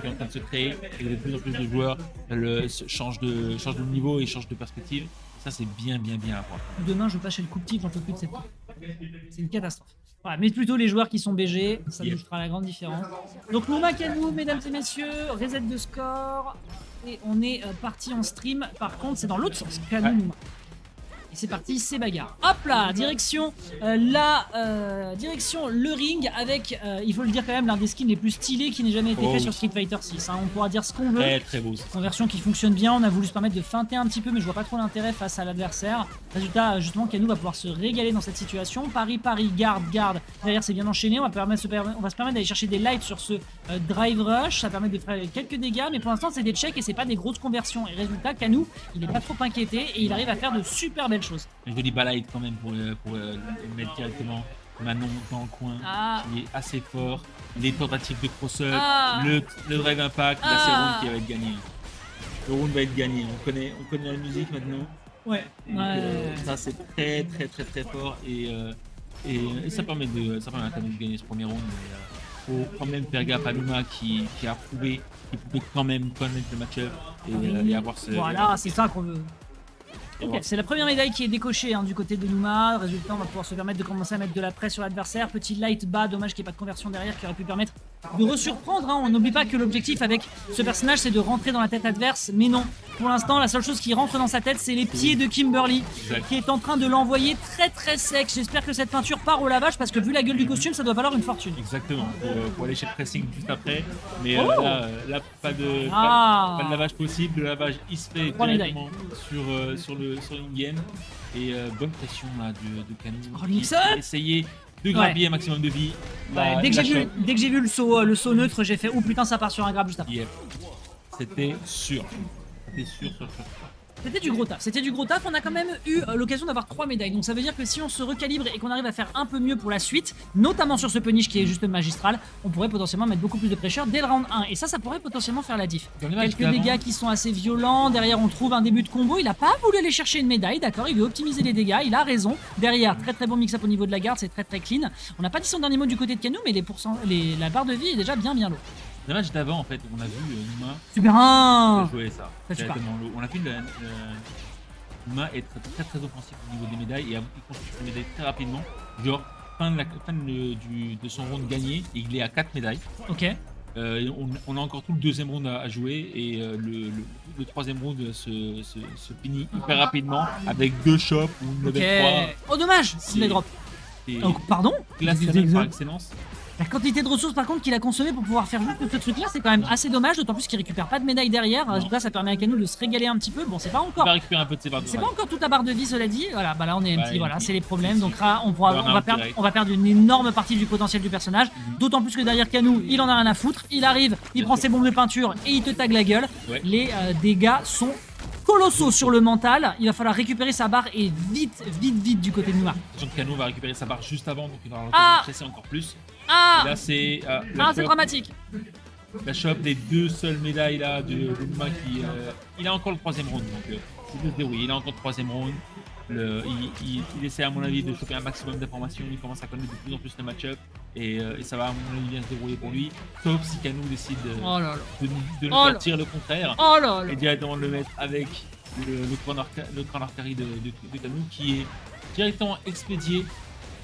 qui est en train de se créer et de plus en plus de joueurs changent de niveau et changent de perspective. Ça, c'est bien à voir. Demain, je passe chez le coup petit, j'en peux plus de cette coupe. C'est une catastrophe. Voilà, mais plutôt les joueurs qui sont BG, ça nous fera la grande différence. Donc Nouma Kanou, mesdames et messieurs, reset de score. Et on est parti en stream. Par contre, c'est dans l'autre sens. Kanou, Nouma. Et c'est parti, c'est bagarre. Hop là, direction direction le ring avec, il faut le dire quand même, l'un des skins les plus stylés qui n'ait jamais été fait sur Street Fighter 6. Hein. On pourra dire ce qu'on veut. Très beau. Conversion qui fonctionne bien, on a voulu se permettre de feinter un petit peu, mais je vois pas trop l'intérêt face à l'adversaire. Résultat, justement, Kanou va pouvoir se régaler dans cette situation. Pari, garde. Derrière, c'est bien enchaîné. On va se permettre d'aller chercher des lights sur ce drive rush. Ça permet de faire quelques dégâts, mais pour l'instant, c'est des checks et c'est pas des grosses conversions. Et résultat, Kanou, il est pas trop inquiété et il arrive à faire de super belles choses. Un joli balade quand même pour mettre directement Manon dans le coin, qui est assez fort. Les tentatives de crossover, le drive impact, là c'est round qui va être gagné. Le round va être gagné. On connaît la musique maintenant. Ouais. Ça c'est très fort et ça permet à Kanou de gagner ce premier round. Mais faut quand même faire gaffe à Nouma qui a prouvé qu'il pouvait quand même connaître le match-up et avoir ce. Voilà, c'est ça qu'on veut. Ok, c'est la première médaille qui est décochée hein, du côté de Nouma. Résultat, on va pouvoir se permettre de commencer à mettre de la presse sur l'adversaire. Petit light bas, dommage qu'il n'y ait pas de conversion derrière qui aurait pu permettre de resurprendre. Hein. On n'oublie pas que l'objectif avec ce personnage, c'est de rentrer dans la tête adverse. Mais non, pour l'instant, la seule chose qui rentre dans sa tête, c'est les pieds de Kimberly, qui est en train de l'envoyer très sec. J'espère que cette peinture part au lavage parce que vu la gueule du costume, ça doit valoir une fortune. Exactement, pour aller chez le pressing juste après. Mais là, pas de lavage possible. Le lavage, il se fait directement sur l'in-game. Et bonne pression là de Kanou. Nixon essayer de grappiller un maximum de vie. Dès que j'ai vu le saut neutre, j'ai fait oh putain, ça part sur un grab juste après. C'était sûr. C'était du gros taf, on a quand même eu l'occasion d'avoir 3 médailles, donc ça veut dire que si on se recalibre et qu'on arrive à faire un peu mieux pour la suite, notamment sur ce punish qui est juste magistral, on pourrait potentiellement mettre beaucoup plus de pressure dès le round 1, et ça pourrait potentiellement faire la diff. Quelques dégâts qui sont assez violents, derrière on trouve un début de combo, il a pas voulu aller chercher une médaille, d'accord, il veut optimiser les dégâts, il a raison, derrière très bon mix-up au niveau de la garde, c'est très clean. On n'a pas dit son dernier mot du côté de Kanou, mais la barre de vie est déjà bien lourde. Le match d'avant, en fait, on a vu Nouma Super 1 jouer ça. On a vu Nouma être très offensif au niveau des médailles et il construit ses médailles très rapidement. Genre, fin de son round gagné, et il est à 4 médailles. Ok. On a encore tout le deuxième round à jouer et le troisième round se finit hyper rapidement avec 2 shops ou une level 3. Oh dommage, c'est les drops. Pardon, classique par excellence. La quantité de ressources par contre qu'il a consommé pour pouvoir faire juste ce truc là, c'est quand même assez dommage, d'autant plus qu'il récupère pas de médaille derrière. Là, ça permet à Kanou de se régaler un petit peu. Bon, c'est pas encore. Il va récupérer un peu de ses barres de vie. C'est pas encore toute la barre de vie, cela dit. Voilà, bah là on est voilà, c'est les problèmes. Donc là, on va perdre une énorme partie du potentiel du personnage. D'autant plus que derrière Kanou, il en a rien à foutre. Il arrive, il prend ses bombes de peinture et il te tag la gueule. Les dégâts sont colossaux sur le mental. Il va falloir récupérer sa barre et vite du côté de Nouma. Sachant que Kanou va récupérer sa barre juste avant, donc il va avoir presser encore plus. Et là c'est c'est dramatique. La shop des 2 seules médailles là de Nouma qui il a encore le 3ème round, donc c'est de se dérouiller. Il a encore le 3ème round. Il essaie à mon avis de choper un maximum d'informations. Il commence à connaître de plus en plus le match-up et ça va à mon avis bien se dérouler pour lui, sauf si Kanou décide de nous faire tirer le contraire et directement de le mettre avec le corner carry de Kanou qui est directement expédié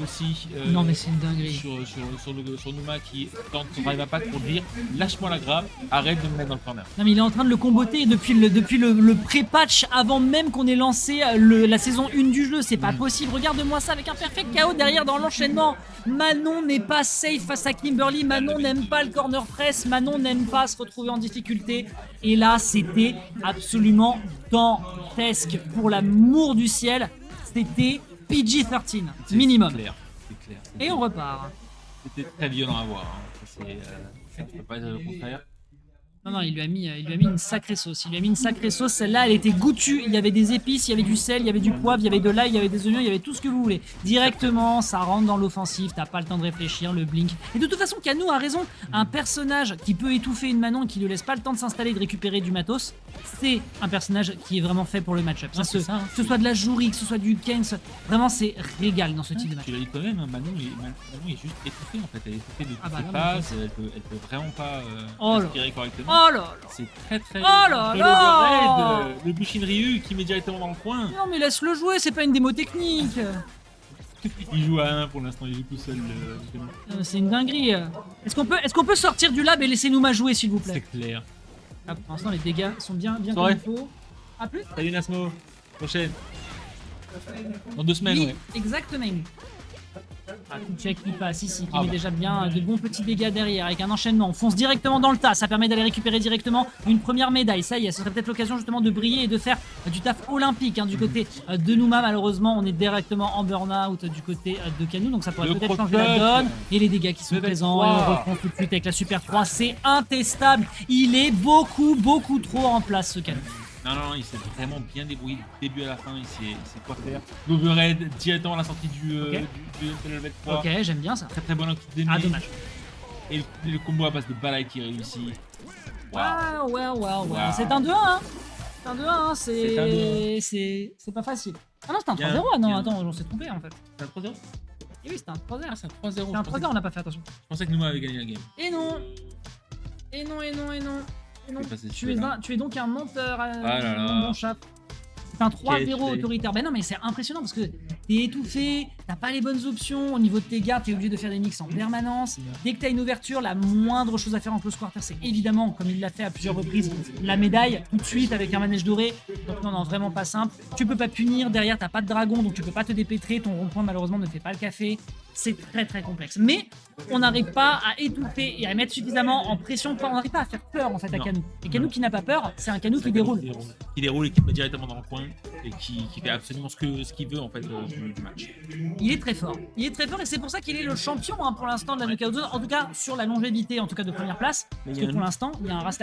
aussi non mais c'est une dinguerie sur Nouma qui tente son drive impact pour dire lâche-moi la grave, arrête de me mettre dans le corner. Non mais il est en train de le comboter depuis le pré-patch avant même qu'on ait lancé la saison 1 du jeu, c'est pas possible. Regarde-moi ça avec un perfect KO derrière dans l'enchaînement. Manon n'est pas safe face à Kimberly, Manon n'aime pas le corner press, Manon n'aime pas se retrouver en difficulté et là c'était absolument dantesque, pour l'amour du ciel, c'était PG-13 minimum. C'est clair. Et on repart. C'était très violent à voir. Je ne peux pas dire le contraire. Non, il lui a mis une sacrée sauce. Il lui a mis une sacrée sauce. Celle-là, elle était goûtue. Il y avait des épices, il y avait du sel, il y avait du poivre, il y avait de l'ail, il y avait des oignons, il y avait tout ce que vous voulez. Directement, ça rentre dans l'offensive. T'as pas le temps de réfléchir, le blink. Et de toute façon, Canou a raison. Un personnage qui peut étouffer une Manon et qui lui laisse pas le temps de s'installer et de récupérer du matos, c'est un personnage qui est vraiment fait pour le match-up. Ouais, c'est ça, hein. Que ce soit de la Jouri, que ce soit du Kens, vraiment, c'est régal dans ce type de match. Tu l'as dit toi-même, hein, Manon est juste étouffée en fait. Elle est étouffée de toutes Ah bah ses non, passes, elle peut vraiment pas Oh là. respirer correctement. Oh là là. C'est très Oh là entre là. l'overhead, le Bushin Ryu qui met directement dans le coin. Non, mais laisse-le jouer, c'est pas une démo technique. Il joue à 1 pour l'instant, il joue tout seul. C'est une dinguerie. Est-ce qu'on peut sortir du lab et laisser Nouma jouer, s'il vous C'est plaît? clair. Ah, pour l'instant, les dégâts sont bien comme Soirée. il faut. À plus. Salut Nasmo, prochaine. Dans 2 semaines, Oui, ouais. exactement. Ah, tout check qui passe ici, qui Ah met bah. déjà bien de bons petits dégâts derrière avec un enchaînement. On fonce directement dans le tas, ça permet d'aller récupérer directement une première médaille. Ça y est, ce serait peut-être l'occasion justement de briller et de faire du taf olympique du côté de Nouma. Malheureusement, on est directement en burn-out du côté de Canou, donc ça pourrait Le peut-être changer la croque-toc. donne. Et les dégâts qui sont Level présents, 3. et on reprend tout de suite avec la Super 3. C'est intestable, il est beaucoup trop en place ce Canou. Non, il s'est vraiment bien débrouillé du début à la fin, il sait quoi faire. L'overhead directement à la sortie du level 3. Ok, j'aime bien ça. Très bon anti demi. Ah, dommage. Et le combo à base de balai qui réussit. Waouh. Wow. Wow. C'est un 2-1, hein. C'est un 2-1, hein. C'est un 2-1. C'est pas facile. Ah non, c'est un Bien, 3-0. Ah non, bien. attends, on s'est trompé en fait. C'est un 3-0. Et oui, c'était un 3-0. Ah, c'est un 3-0. C'est un Je 3-0, on n'a pas fait attention. pensais que Nouma avait gagné la game. Et non. passé Tu es, celui-là. tu es donc un menteur, Ah là là. mon chat. C'est un 3-0 Quel autoritaire. Ben non, mais c'est impressionnant parce que t'es étouffé, t'as pas les bonnes options. Au niveau de tes gardes, t'es obligé de faire des mix en permanence. Dès que t'as une ouverture, la moindre chose à faire en close quarter, c'est évidemment, comme il l'a fait à plusieurs reprises, la médaille tout de suite avec un manège doré. Donc non, vraiment pas simple. Tu peux pas punir, derrière t'as pas de dragon, donc tu peux pas te dépêtrer. Ton rond-point malheureusement ne fait pas le café. C'est très complexe. Mais on n'arrive pas à étouffer et à mettre suffisamment en pression. On n'arrive pas à faire peur en fait à Non. Canou. Et Canou Non. qui n'a pas peur, c'est un Canou C'est qui un déroule. Qui déroule et qui met directement dans le coin et qui fait absolument ce qu'il veut en fait du match. Il est très fort. Il est très fort et c'est pour ça qu'il est le champion pour l'instant de la knockout zone. En tout cas sur la longévité, en tout cas de première place. Parce que pour l'instant, il y a un Rasta